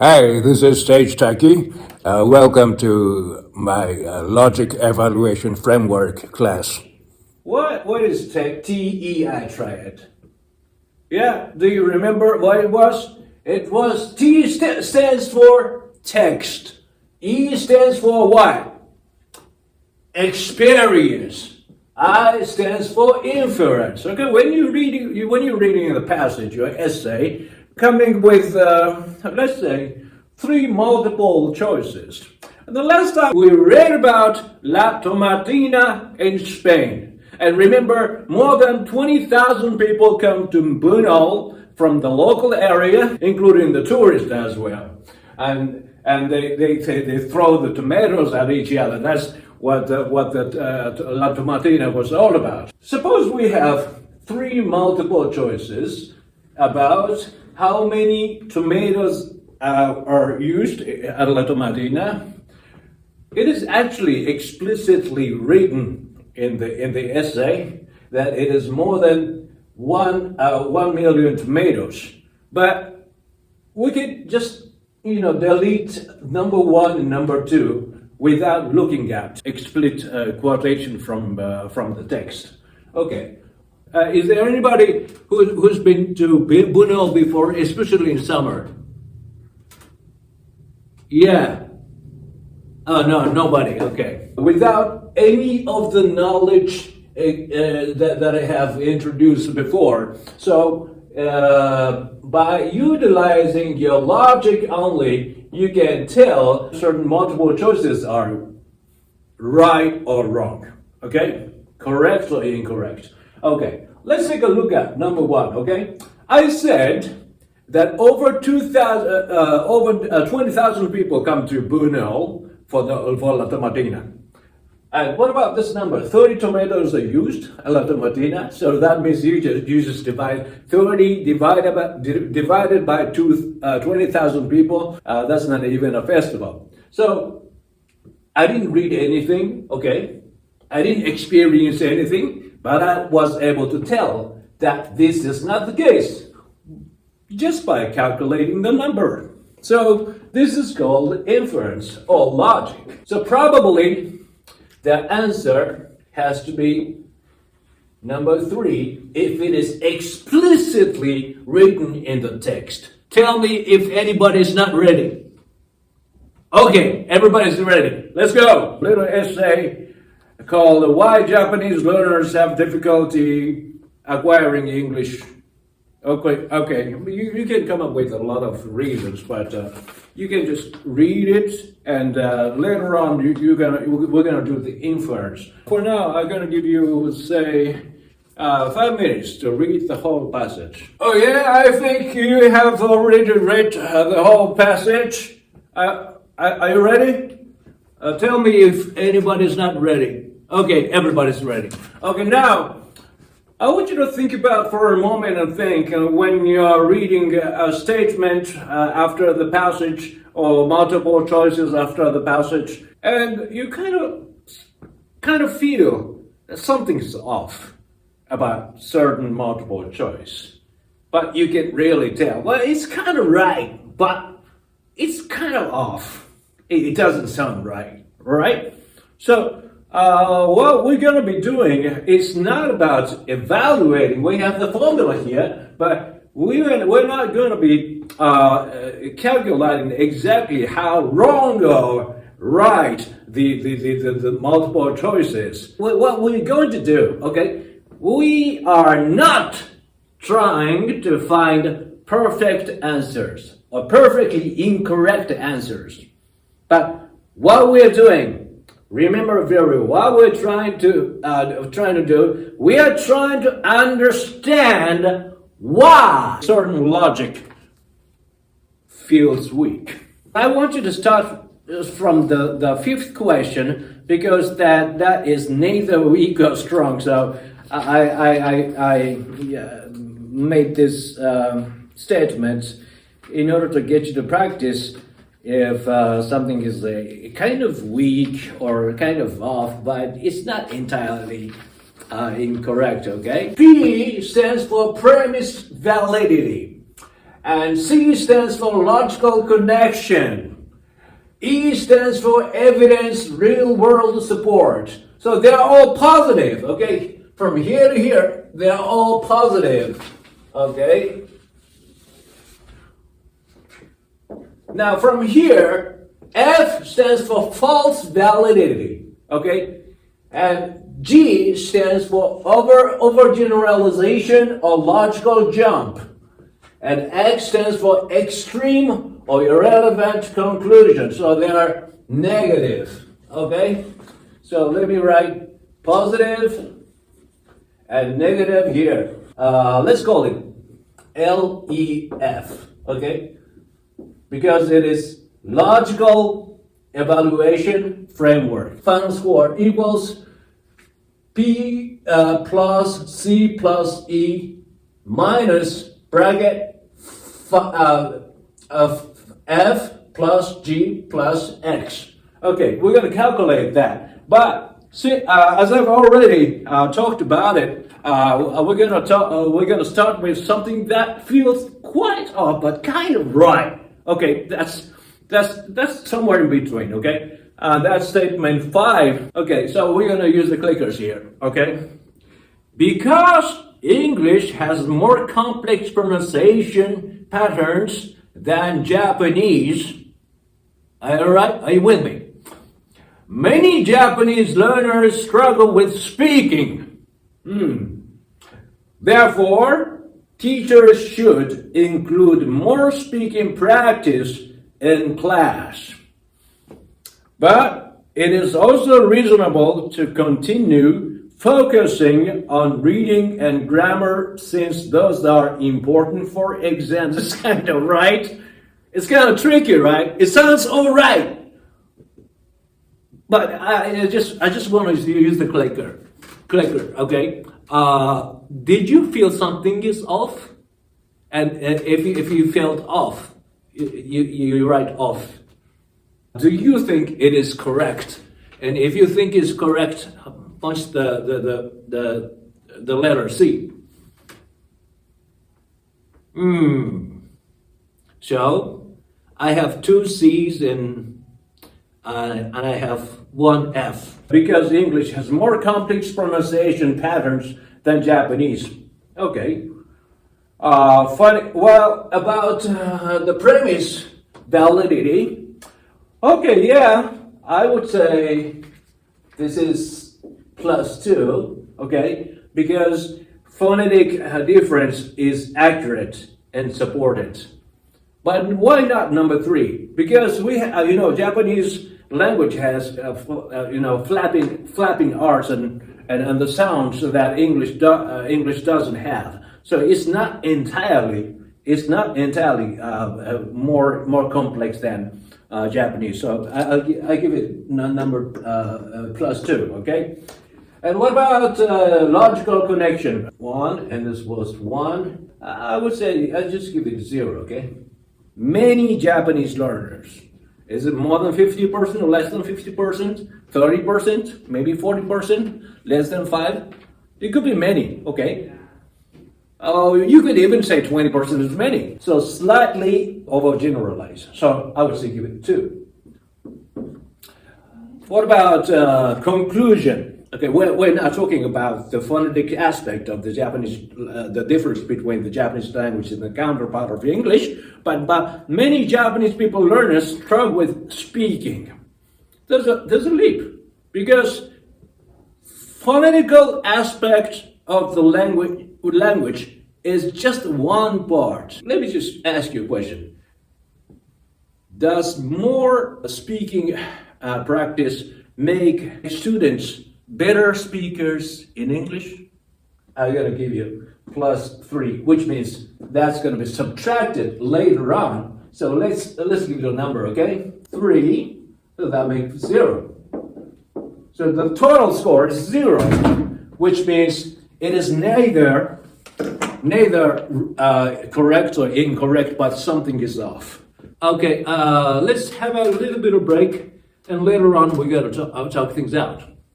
Hi, this is Stage Taki. Welcome to my logic evaluation framework class. What is TEI triad? Yeah, do you remember what it was? It was stands for text. E stands for what? Experience. I stands for inference. Okay, when you're reading the passage, your essay, coming with let's say 3 multiple choices. And the last time we read about La Tomatina in Spain. And remember, more than 20,000 people come to Buñol from the local area, including the tourists as well. And they throw the tomatoes at each other. That's what the La Tomatina was all about. Suppose we have 3 multiple choices about how many tomatoes are used at La Tomatina. It is actually explicitly written in the essay that it is more than 1 million tomatoes. But we could just delete number 1 and number 2 without looking at explicit quotation from the text. Okay. Is there anybody who's been to Buñol before, especially in summer? Yeah. Oh, no, nobody. Okay. Without any of the knowledge that I have introduced before. So, by utilizing your logic only, you can tell certain multiple choices are right or wrong. Okay? Correct or incorrect. Okay, let's take a look at number 1, okay? I said that over 20,000 people come to Buñol for La Tomatina. And what about this number? 30 tomatoes are used at La Tomatina, so that means you just divide 30 divided by 20,000 people. That's not even a festival. So I didn't read anything, okay? I didn't experience anything. But I was able to tell that this is not the case just by calculating the number. So this is called inference or logic. So probably the answer has to be number 3 if it is explicitly written in the text. Tell me if anybody's not ready. Okay, everybody's ready. Let's go. Little essay called Why Japanese Learners Have Difficulty Acquiring English. Okay. You can come up with a lot of reasons, but you can just read it, and later on we're gonna do the inference. For now, I'm gonna give you, say, 5 minutes to read the whole passage. Oh yeah, I think you have already read the whole passage. Are you ready? Tell me if anybody's not ready. Okay, everybody's ready. Okay, now, I want you to think about for a moment and think when you're reading a statement after the passage or multiple choices after the passage, and you kind of feel that something's off about certain multiple choice. But you can really tell, well, it's kind of right, but it's kind of off. It doesn't sound right, right? So, what we're going to be doing is not about evaluating. We have the formula here, but we're not going to be calculating exactly how wrong or right the multiple choices. What we're going to do, okay, we are not trying to find perfect answers or perfectly incorrect answers. But what we're doing, remember very well, what we're trying to do, we are trying to understand why certain logic feels weak. I want you to start from the 5th question, because that is neither weak or strong. So I made this statement in order to get you to practice if something is a kind of weak or kind of off, but it's not entirely incorrect, okay? P stands for premise validity. And C stands for logical connection. E stands for evidence, real world support. So they're all positive, okay? From here to here, they're all positive, okay? Now from here, F stands for false validity, okay? And G stands for overgeneralization or logical jump. And X stands for extreme or irrelevant conclusion. So they are negative, okay? So let me write positive and negative here. Let's call it LEF, okay? Because it is logical evaluation framework. Final score equals P plus C plus E minus bracket F plus G plus X. Okay, we're going to calculate that. But see, as I've already talked about it, we're going to start with something that feels quite off, but kind of right. Okay, that's somewhere in between. Okay, that's statement 5. Okay, so we're going to use the clickers here. Okay, because English has more complex pronunciation patterns than Japanese. All right, are you with me? Many Japanese learners struggle with speaking. Therefore, teachers should include more speaking practice in class. But it is also reasonable to continue focusing on reading and grammar since those are important for exams. It's kind of right. It's kind of tricky, right? It sounds all right. But I just want to use the clicker, okay? Did you feel something is off? And if you felt off, you write off. Do you think it is correct? And if you think it's correct, punch the letter C. So I have 2 C's and I have 1 F because English has more complex pronunciation patterns than Japanese. Okay. Funny. Well, about the premise validity. Okay, yeah, I would say this is +2. Okay, because phonetic difference is accurate and supported. But why not number 3? Because we have, Japanese language has, flapping R's and the sounds that English doesn't have. So it's not entirely more complex than Japanese. So I give it number +2. Okay. And what about logical connection? 1, and this was 1. I would say I just give it 0. Okay. Many Japanese learners. Is it more than 50% or less than 50%? 30%? Maybe 40%? Less than 5? It could be many, okay? You could even say 20% is many. So slightly overgeneralized. So I would say give it 2. What about conclusion? Okay, we're not talking about the phonetic aspect of the Japanese, the difference between the Japanese language and the counterpart of English, but many Japanese learners struggle with speaking. There's a leap, because phonetical aspect of the language is just one part. Let me just ask you a question. Does more speaking practice make students better speakers in English? I'm going to give you +3, which means that's going to be subtracted later on. So let's give it a number, okay? 3, so that makes 0. So the total score is 0, which means it is neither correct or incorrect, but something is off. Okay, let's have a little bit of break, and later on we're going to talk things out.